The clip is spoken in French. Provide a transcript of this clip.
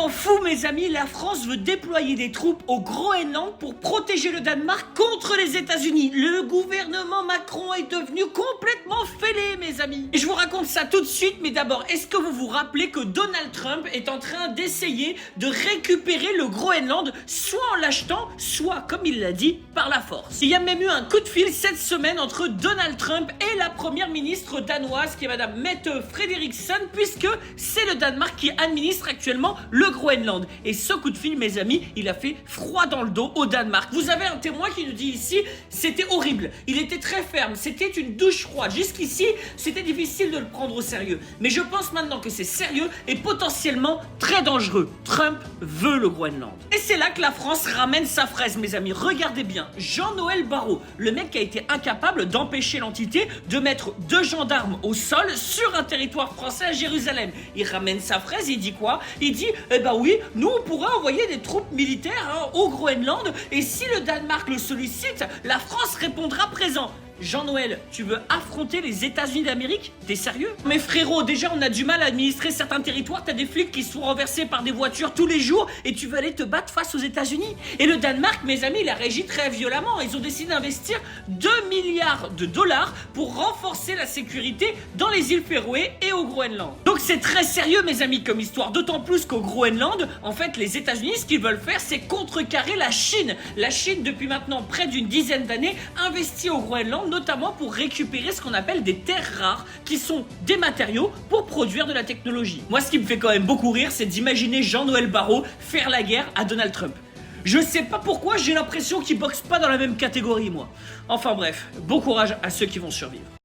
complètement fou, mes amis. La France veut déployer des troupes au Groenland pour protéger le Danemark contre les États-Unis. Le gouvernement Macron est devenu complètement fêlé, mes amis. Et je vous raconte ça tout de suite, mais d'abord, est-ce que vous vous rappelez que Donald Trump est en train d'essayer de récupérer le Groenland, soit en l'achetant, soit, comme il l'a dit, par la force. Il y a même eu un coup de fil cette semaine entre Donald Trump et la première ministre danoise, qui est Madame Mette Frederiksen, puisque c'est le Danemark qui administre actuellement le Groenland. Et ce coup de fil, mes amis, il a fait froid dans le dos au Danemark. Vous avez un témoin qui nous dit ici, c'était horrible, il était très ferme, c'était une douche froide. Jusqu'ici, c'était difficile de le prendre au sérieux. Mais je pense maintenant que c'est sérieux et potentiellement très dangereux. Trump veut le Groenland. Et c'est là que la France ramène sa fraise, mes amis. Regardez bien, Jean-Noël Barrot, le mec qui a été incapable d'empêcher l'entité de mettre 2 gendarmes au sol sur un territoire français à Jérusalem. Il ramène sa fraise, il dit quoi? Il dit, eh ben oui, nous on pourrait envoyer des troupes militaires au Groenland, et si le Danemark le sollicite, la France répondra présent. Jean-Noël, tu veux affronter les États-Unis d'Amérique? T'es sérieux? Mais frérot, déjà on a du mal à administrer certains territoires, t'as des flics qui se font renverser par des voitures tous les jours et tu veux aller te battre face aux États-Unis? Et le Danemark, mes amis, il a réagi très violemment. Ils ont décidé d'investir 2 milliards de dollars pour renforcer la sécurité dans les îles Féroé et au Groenland. Donc c'est très sérieux, mes amis, comme histoire, d'autant plus qu'au Groenland, en fait, les États-Unis, ce qu'ils veulent faire, c'est contrecarrer la Chine. La Chine, depuis maintenant près d'une dizaine d'années, investit au Groenland, notamment pour récupérer ce qu'on appelle des terres rares, qui sont des matériaux pour produire de la technologie. Moi, ce qui me fait quand même beaucoup rire, c'est d'imaginer Jean-Noël Barrot faire la guerre à Donald Trump. Je sais pas pourquoi, j'ai l'impression qu'ils boxent pas dans la même catégorie, moi. Enfin bref, bon courage à ceux qui vont survivre.